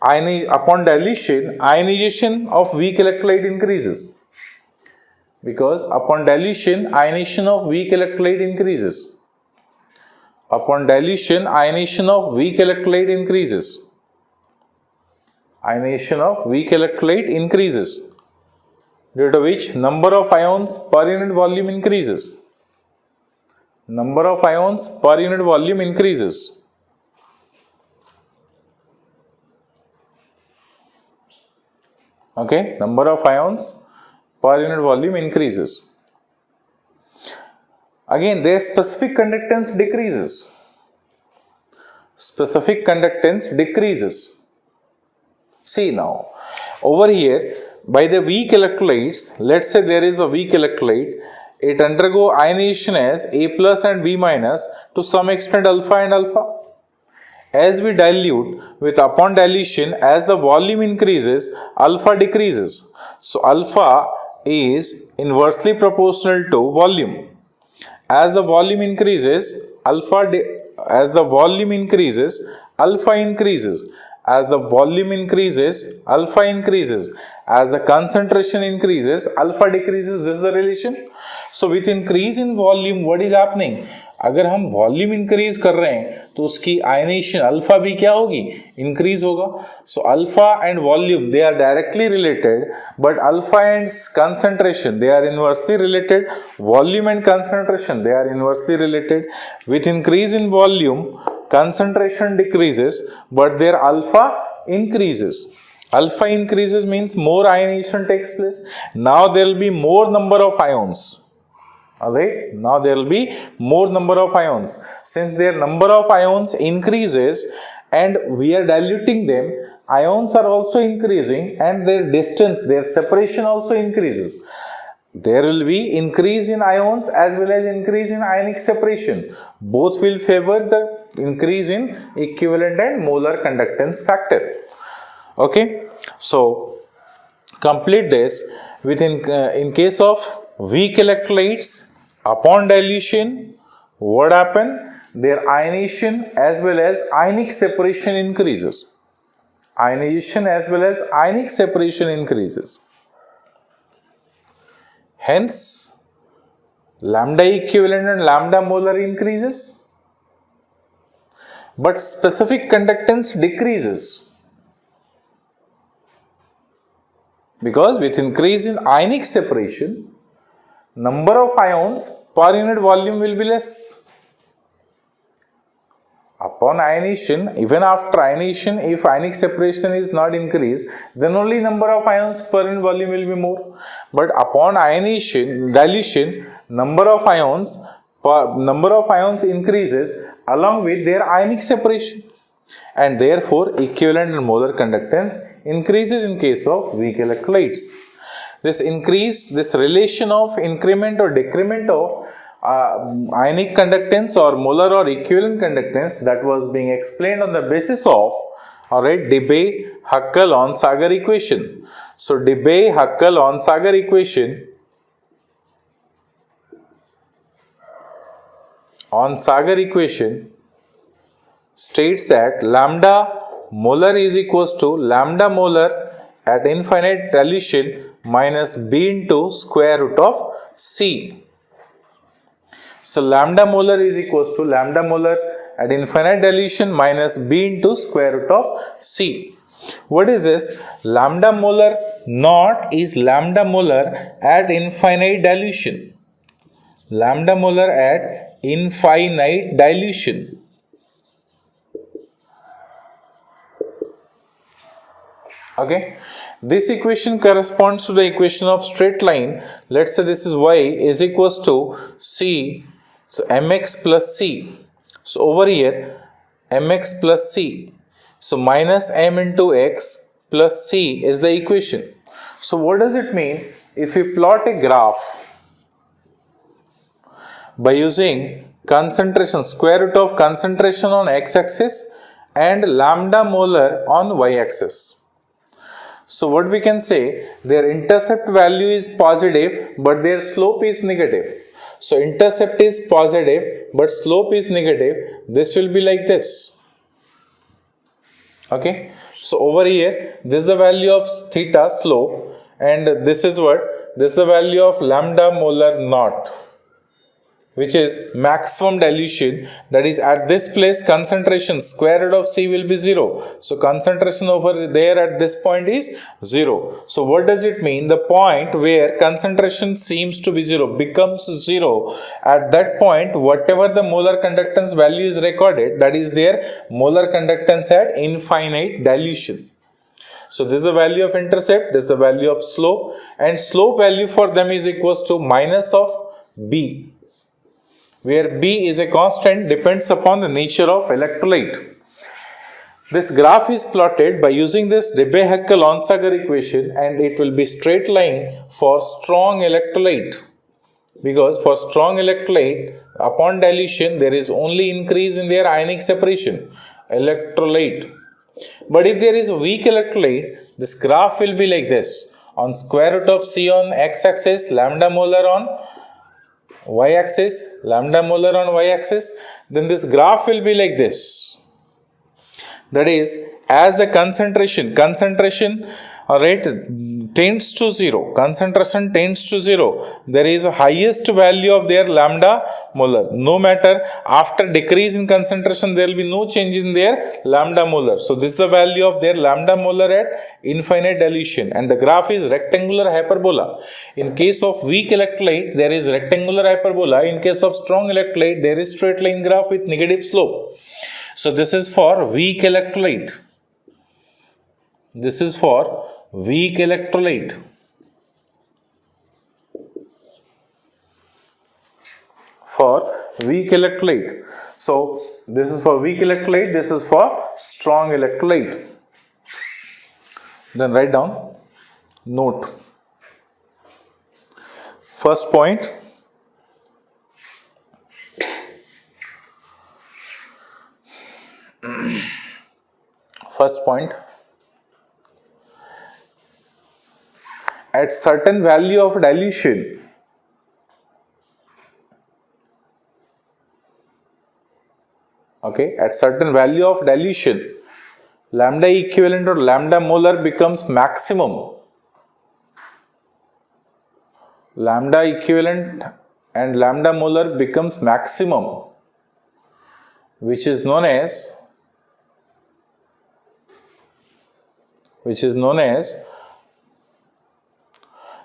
upon dilution, ionization of weak electrolyte increases. because upon dilution, ionization of weak electrolyte increases. Upon dilution, ionization of weak electrolyte increases. Ionization of weak electrolyte increases, due to which number of ions per unit volume increases. Number of ions per unit volume increases. Okay, number of ions per unit volume increases. Again, their specific conductance decreases. Specific conductance decreases. See now, over here, by the weak electrolytes, let's say there is a weak electrolyte, it undergo ionization as A plus and B minus, to some extent alpha and alpha. As we dilute, with upon dilution, as the volume increases, alpha decreases. So alpha is inversely proportional to volume. As the volume increases, alpha increases. As the volume increases, alpha increases. As the concentration increases, alpha decreases. This is the relation. So with increase in volume, what is happening? अगर हम volume increase कर रहे हैं तो उसकी ionisation alpha भी क्या होगी, इंक्रीज होगा. So alpha and volume they are directly related, but alpha and concentration they are inversely related. Volume and concentration they are inversely related. With increase in volume concentration decreases, but their alpha increases. Alpha increases means more ionization takes place. Now there will be more number of ions. Alright, now there will be more number of ions. Since their number of ions increases and we are diluting them, ions are also increasing and their distance, their separation also increases. There will be increase in ions as well as increase in ionic separation. Both will favor the increase in equivalent and molar conductance factor. Okay, so complete this. In case of weak electrolytes, upon dilution, what happen? Their ionization as well as ionic separation increases. Ionization as well as ionic separation increases. Hence, lambda equivalent and lambda molar increases, but specific conductance decreases, because with increase in ionic separation, number of ions per unit volume will be less. Upon ionization, even after ionization, if ionic separation is not increased, then only number of ions per unit volume will be more. But upon ionization, dilution, number of ions increases along with their ionic separation, and therefore equivalent and molar conductance increases in case of weak electrolytes. This relation of increment or decrement of ionic conductance or molar or equivalent conductance, that was being explained on the basis of Debye-Huckel-on-Sagar equation. So Debye-Huckel-on-Sagar equation states that lambda molar is equals to lambda molar at infinite dilution minus B into square root of C. So lambda molar is equals to lambda molar at infinite dilution minus B into square root of C. What is this? Lambda molar naught is lambda molar at infinite dilution. Lambda molar at infinite dilution. Okay. This equation corresponds to the equation of straight line. Let's say this is y is equals to C. So mx plus c. So over here mx plus c. So minus m into x plus c is the equation. So what does it mean? If we plot a graph by using concentration, square root of concentration on x-axis and lambda molar on y-axis. So what we can say, their intercept value is positive but their slope is negative. So intercept is positive but slope is negative. This will be like this. Okay. So over here, this is the value of theta slope and this is what this is the value of lambda molar naught, which is maximum dilution. That is, at this place concentration square root of C will be 0. So concentration over there at this point is 0. So what does it mean? The point where concentration seems to be 0 becomes 0. At that point, whatever the molar conductance value is recorded, that is their molar conductance at infinite dilution. So this is the value of intercept, this is the value of slope, and slope value for them is equals to minus of B, where B is a constant, depends upon the nature of electrolyte. This graph is plotted by using this Debye-Heckel-Onsager equation, and it will be straight line for strong electrolyte, because for strong electrolyte upon dilution there is only increase in their ionic separation, electrolyte. But if there is a weak electrolyte, this graph will be like this. On square root of C on x-axis, lambda molar on y-axis, lambda molar on y-axis, then this graph will be like this. That is, as the concentration rate tends to 0, concentration tends to 0, there is a highest value of their lambda molar. No matter after decrease in concentration, there will be no change in their lambda molar. So this is the value of their lambda molar at infinite dilution, and the graph is rectangular hyperbola. In case of weak electrolyte, there is rectangular hyperbola. In case of strong electrolyte, there is straight line graph with negative slope. So this is for weak electrolyte. This is for weak electrolyte. For weak electrolyte. So this is for weak electrolyte, this is for strong electrolyte. Then write down, note. First point. First point. At certain value of dilution, at certain value of dilution, lambda equivalent or lambda molar becomes maximum. Lambda equivalent and lambda molar becomes maximum, which is known as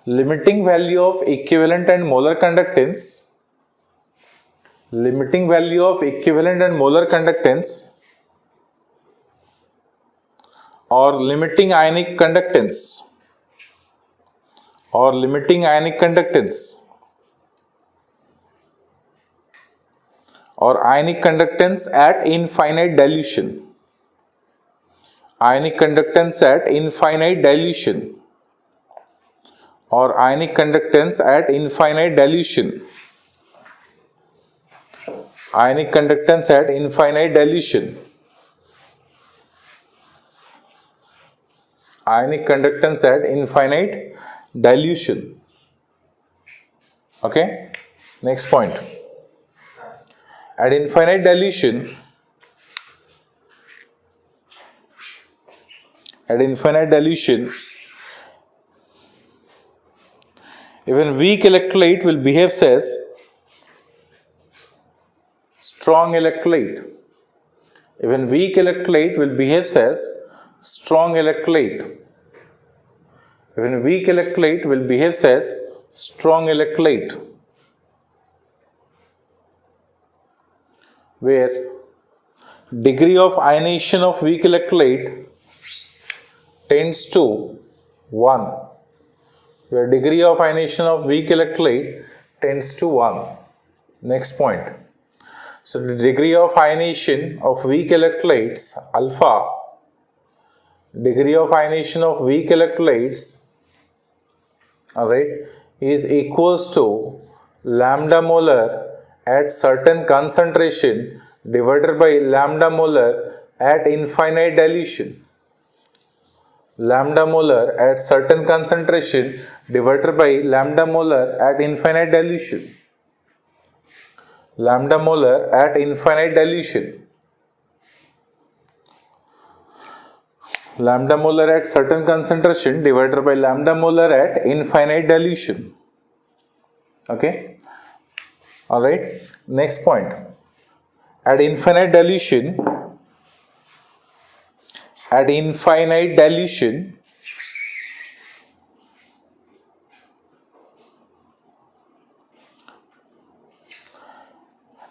limiting value of equivalent and molar conductance, limiting value of equivalent and molar conductance, or limiting ionic conductance, or limiting ionic conductance, or ionic conductance at infinite dilution, ionic conductance at infinite dilution, or ionic conductance at infinite dilution, ionic conductance at infinite dilution, ionic conductance at infinite dilution. Okay, next point. At infinite dilution, even weak electrolyte will behave as strong electrolyte. Even weak electrolyte will behave as strong electrolyte. Even weak electrolyte will behave as strong electrolyte, where degree of ionization of weak electrolyte tends to 1. Where degree of ionization of weak electrolyte tends to 1. Next point. So the degree of ionization of weak electrolytes, alpha, degree of ionization of weak electrolytes, is equals to lambda molar at certain concentration divided by lambda molar at infinite dilution. Lambda molar at certain concentration divided by lambda molar at infinite dilution. Lambda molar at infinite dilution. Lambda molar at certain concentration divided by lambda molar at infinite dilution. Okay. Alright. Next point. At infinite dilution,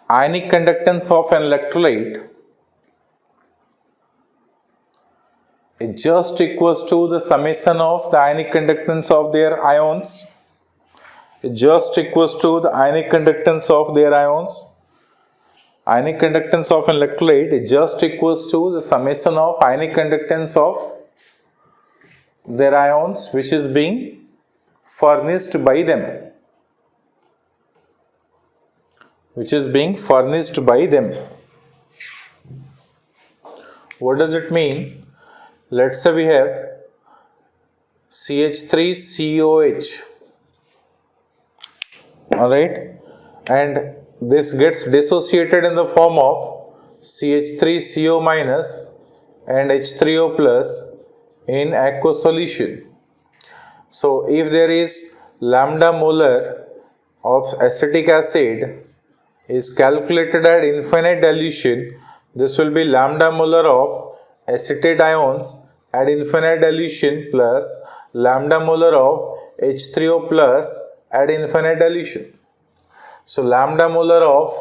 ionic conductance of an electrolyte is just equals to the summation of the ionic conductance of their ions. Just equals to the ionic conductance of their ions. Ionic conductance of an electrolyte is just equals to the summation of ionic conductance of their ions, which is being furnished by them. What does it mean? Let's say we have CH3COH, alright, and this gets dissociated in the form of CH3CO minus and H3O plus in aqueous solution. So if there is lambda molar of acetic acid is calculated at infinite dilution, this will be lambda molar of acetate ions at infinite dilution plus lambda molar of H3O plus at infinite dilution. So lambda molar of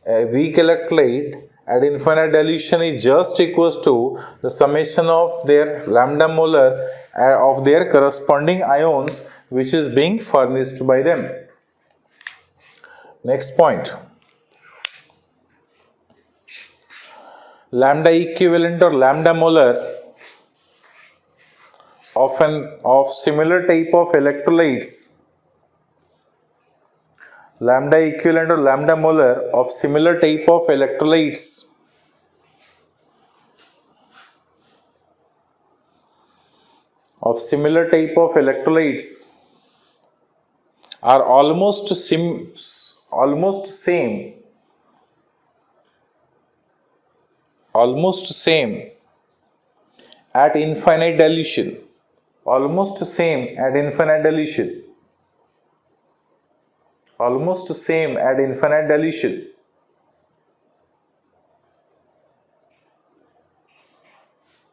a weak electrolyte at infinite dilution is just equals to the summation of their lambda molar of their corresponding ions, which is being furnished by them. Next point. Lambda equivalent or lambda molar of similar type of electrolytes. Lambda equivalent or lambda molar of similar type of electrolytes are almost same at infinite dilution.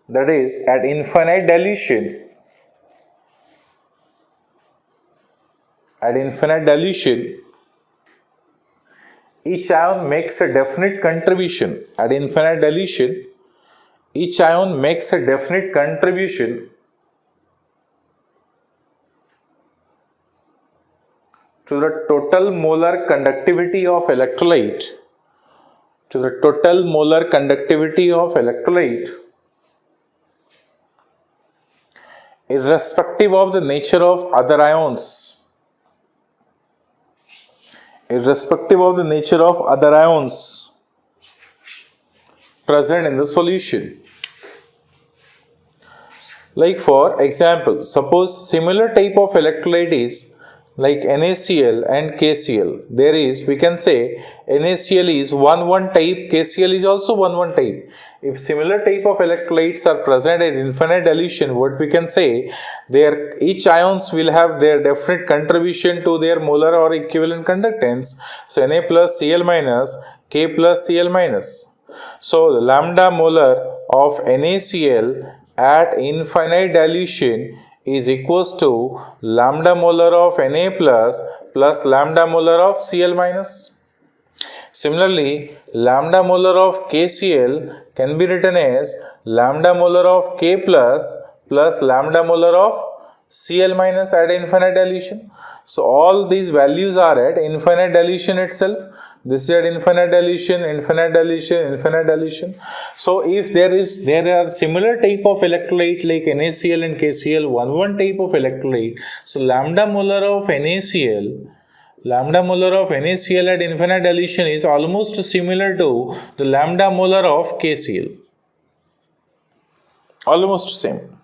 That is, at infinite dilution, each ion makes a definite contribution. At infinite dilution, each ion makes a definite contribution to the total molar conductivity of electrolyte, irrespective of the nature of other ions. Present in the solution. Like for example, suppose similar type of electrolyte is like NaCl and KCl. There is, we can say NaCl is 1,1 type, KCl is also 1,1 type. If similar type of electrolytes are present at infinite dilution, what we can say, each ions will have their definite contribution to their molar or equivalent conductance. So Na plus Cl minus, K plus Cl minus. So the lambda molar of NaCl at infinite dilution is equals to lambda molar of Na plus lambda molar of Cl minus. Similarly, lambda molar of KCl can be written as lambda molar of K plus lambda molar of Cl minus at infinite dilution. So all these values are at infinite dilution itself. This is at infinite dilution. So if there are similar type of electrolyte like NaCl and KCl, 1,1 type of electrolyte. So lambda molar of NaCl at infinite dilution is almost similar to the lambda molar of KCl. Almost same.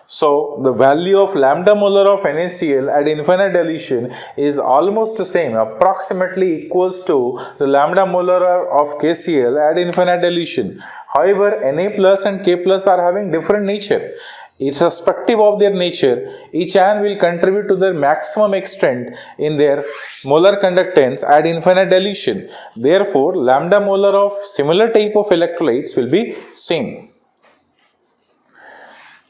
So the value of lambda molar of NaCl at infinite dilution is almost the same, approximately equals to the lambda molar of KCl at infinite dilution. However, Na plus and K plus are having different nature. Irrespective of their nature, each ion will contribute to their maximum extent in their molar conductance at infinite dilution. Therefore, lambda molar of similar type of electrolytes will be same.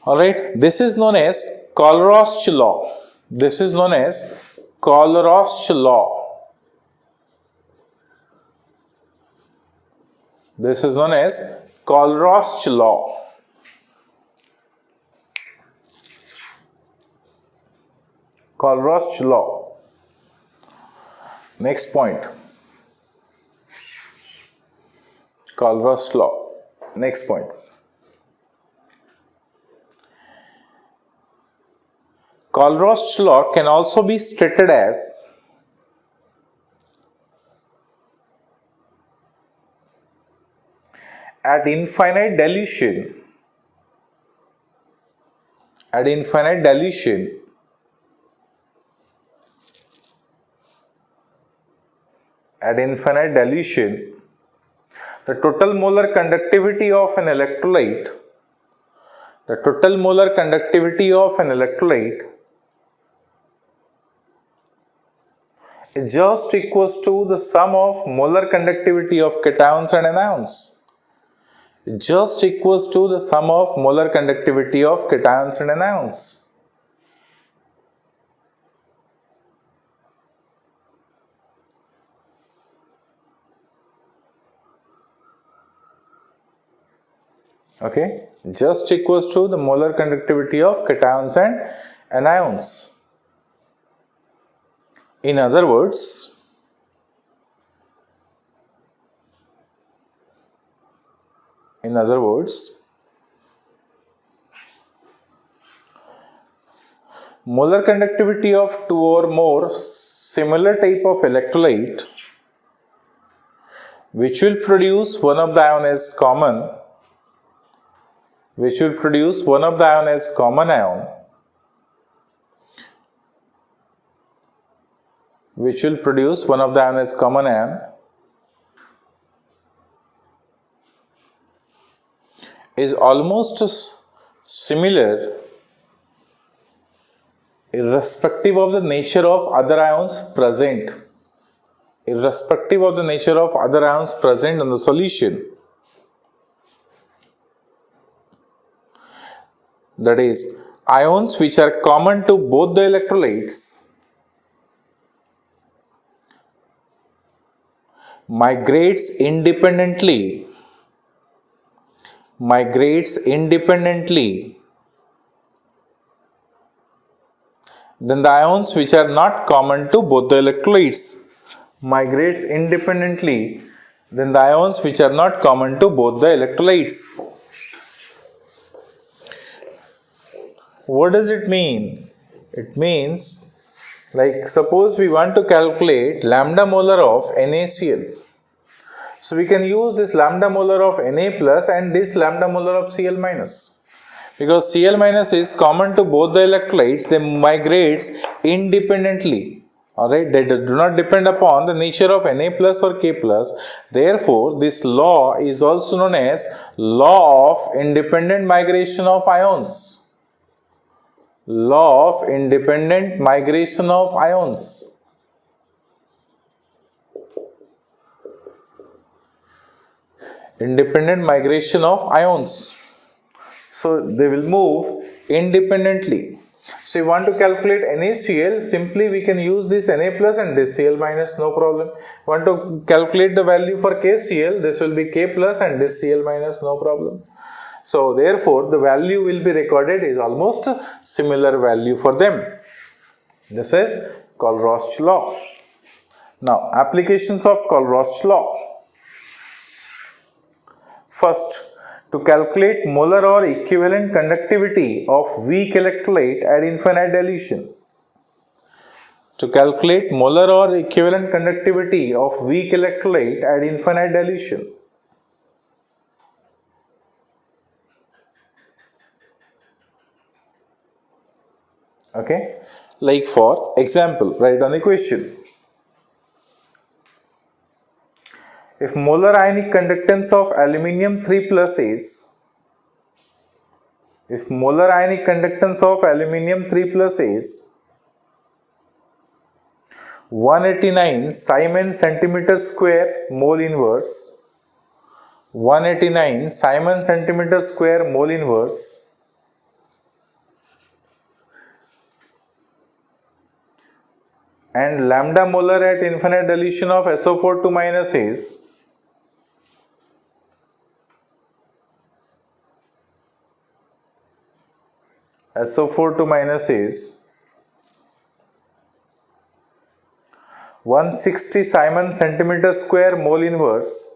Alright, this is known as Cauldros Law. This is known as Cauldros Law. This is known as Cauldros Law. Cauldros Law. Next point. Cauldros Law. Next point. Cauldros Law can also be stated as at infinite dilution, the total molar conductivity of an electrolyte, is just equals to the sum of molar conductivity of cations and anions. Just equals to the sum of molar conductivity of cations and anions. Okay, just equals to the molar conductivity of cations and anions. In other words, molar conductivity of two or more similar type of electrolyte which will produce one of the ion as common, ion, is almost similar irrespective of the nature of other ions present. In the solution. That is, ions which are common to both the electrolytes migrates independently, then the ions which are not common to both the electrolytes. What does it mean? It means, like, suppose we want to calculate lambda molar of NaCl. So we can use this lambda molar of Na plus and this lambda molar of Cl minus. Because Cl minus is common to both the electrolytes, they migrates independently. Alright, they do not depend upon the nature of Na plus or K plus. Therefore, this law is also known as law of independent migration of ions. Independent migration of ions. So they will move independently. So you want to calculate NaCl, simply we can use this Na plus and this Cl minus, no problem. Want to calculate the value for KCl, this will be K plus and this Cl minus, no problem. So therefore the value will be recorded is almost similar value for them. This is Cauldros Law. Now applications of Cauldros Law. First, to calculate molar or equivalent conductivity of weak electrolyte at infinite dilution. Okay, like for example, write down the question. If molar ionic conductance of aluminium 3 plus is, if molar ionic conductance of aluminium 3 plus is 189 Simon centimeter square mole inverse, 189 Simon centimeter square mole inverse, and lambda molar at infinite dilution of SO4 2 minus is SO4 2 minus is 160 Simon centimeter square mole inverse,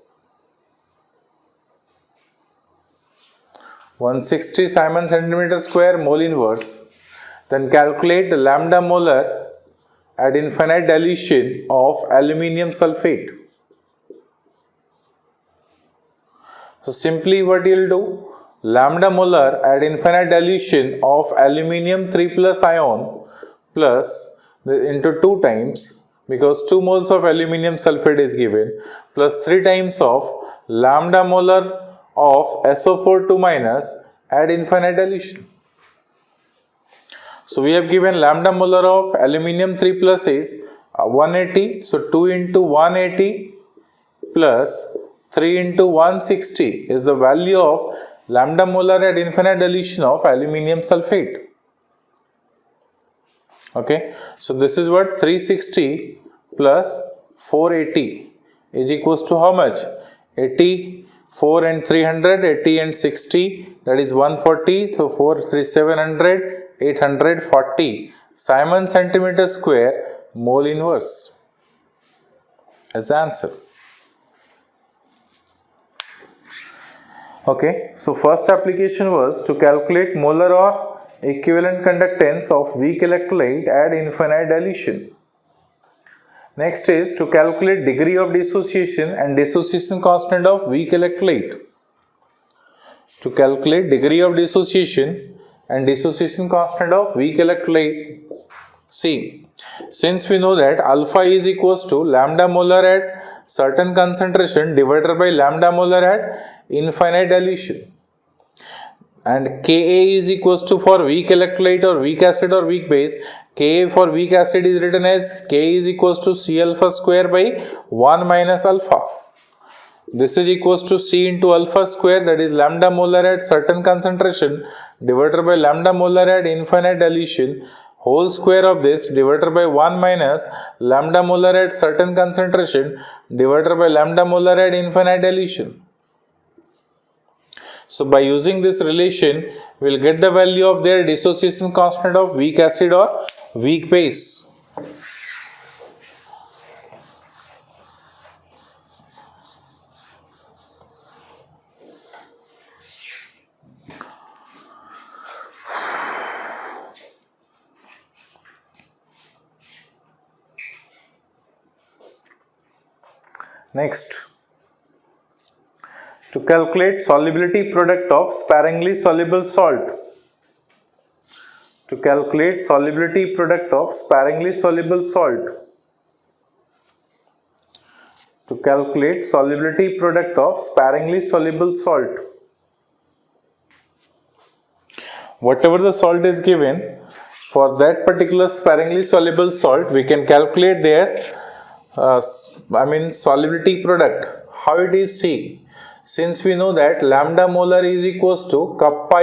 160 Simon centimeter square mole inverse, then calculate the lambda molar at infinite dilution of aluminium sulfate. So simply what you will do, lambda molar at infinite dilution of aluminium 3 plus ion plus into 2 times, because 2 moles of aluminium sulfate is given, plus 3 times of lambda molar of SO4 2 minus at infinite dilution. So we have given lambda molar of aluminium 3 plus is 180, so 2 into 180 plus 3 into 160 is the value of lambda molar at infinite dilution of aluminium sulfate. Okay, so this is what 360 plus 480 is equals to how much? 80, 4 and 300, 80 and 60, that is 140, so 4, 3, 700, 840 Simon centimeter square mole inverse as the answer. Okay, so first application was to calculate molar or equivalent conductance of weak electrolyte at infinite dilution. Next is to calculate degree of dissociation and dissociation constant of weak electrolyte. To calculate degree of dissociation and dissociation constant of weak electrolyte. See, since we know that alpha is equals to lambda molar at certain concentration divided by lambda molar at infinite dilution, and Ka is equals to, for weak electrolyte or weak acid or weak base, Ka for weak acid is written as Ka is equals to C alpha square by 1 minus alpha. This is equals to C into alpha square, that is lambda molar at certain concentration divided by lambda molar at infinite dilution, whole square of this divided by 1 minus lambda molar at certain concentration divided by lambda molar at infinite dilution. So by using this relation, we will get the value of their dissociation constant of weak acid or weak base. Next, to calculate solubility product of sparingly soluble salt. To calculate solubility product of sparingly soluble salt. To calculate solubility product of sparingly soluble salt. Whatever the salt is given, for that particular sparingly soluble salt, we can calculate their solubility product. How it is? See, since we know that lambda molar is equals to kappa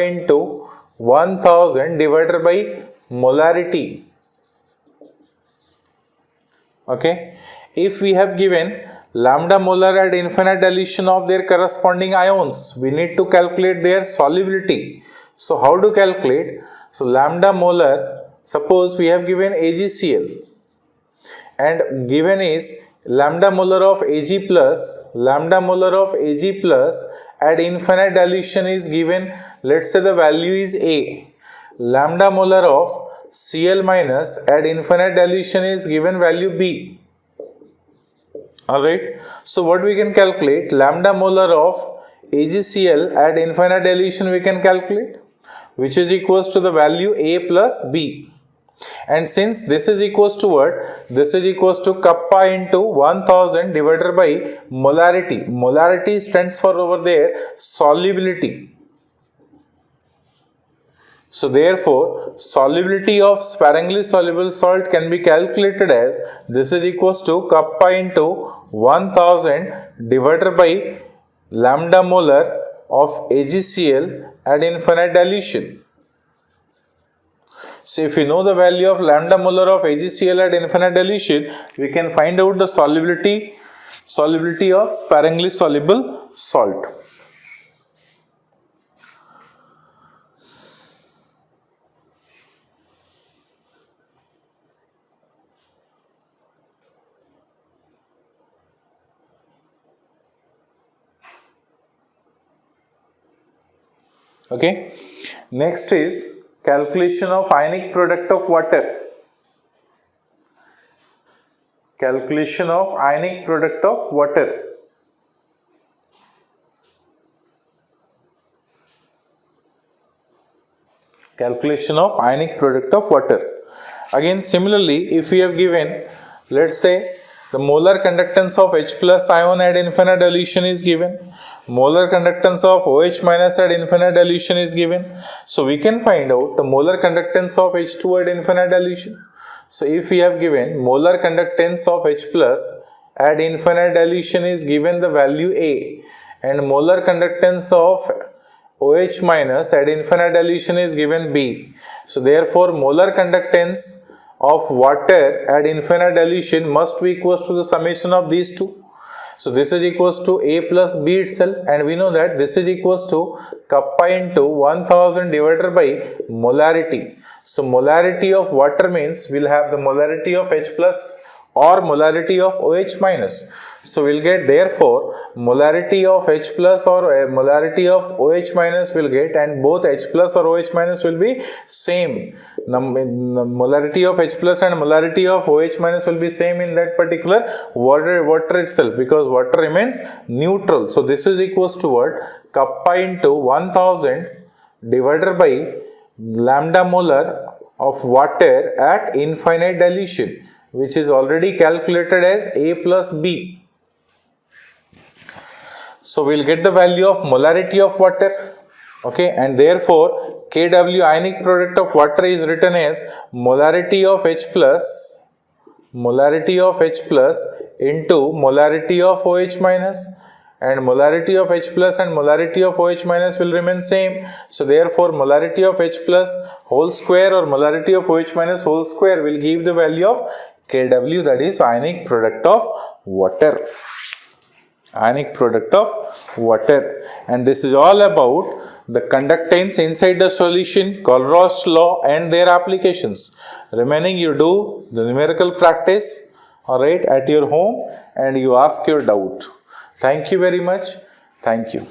into 1000 divided by molarity. Okay, if we have given lambda molar at infinite dilution of their corresponding ions, we need to calculate their solubility. So how to calculate? So lambda molar, suppose we have given AgCl and given is lambda molar of Ag plus at infinite dilution is given, let's say the value is A. Lambda molar of Cl minus at infinite dilution is given value B. Alright, so what we can calculate? Lambda molar of AgCl at infinite dilution we can calculate. which is equals to the value A plus B. And since this is equals to what? This is equals to kappa into 1000 divided by molarity. Molarity stands for over there solubility. So therefore, solubility of sparingly soluble salt can be calculated as this is equals to kappa into 1000 divided by lambda molar of AgCl at infinite dilution. So if we know the value of lambda molar of AgCl at infinite dilution, we can find out the solubility of sparingly soluble salt. Okay. Next is calculation of ionic product of water. Calculation of ionic product of water. Calculation of ionic product of water. Again, similarly, if we have given, let's say, the molar conductance of H plus ion at infinite dilution is given. Molar conductance of OH minus at infinite dilution is given. So we can find out the molar conductance of H2 at infinite dilution. So if we have given molar conductance of H plus at infinite dilution is given the value A, and molar conductance of OH minus at infinite dilution is given B. So therefore molar conductance of water at infinite dilution must be equals to the summation of these two. So this is equals to A plus B itself, and we know that this is equals to kappa into 1000 divided by molarity. So molarity of water means we'll have the molarity of H plus or molarity of OH minus. So we'll get therefore molarity of H plus or molarity of OH minus will get, and both H plus or OH minus will be same. The molarity of H plus and molarity of OH minus will be same in that particular water itself, because water remains neutral. So this is equals to what? Kappa into 1000 divided by lambda molar of water at infinite dilution, which is already calculated as A plus B. So we'll get the value of molarity of water. Okay, and therefore Kw ionic product of water is written as molarity of H plus into molarity of OH minus, and molarity of H plus and molarity of OH minus will remain same. So therefore molarity of H plus whole square or molarity of OH minus whole square will give the value of Kw, that is ionic product of water. Ionic product of water. And this is all about the conductance inside the solution, Cauldros Law and their applications. Remaining you do the numerical practice, alright, at your home, and you ask your doubt. Thank you very much. Thank you.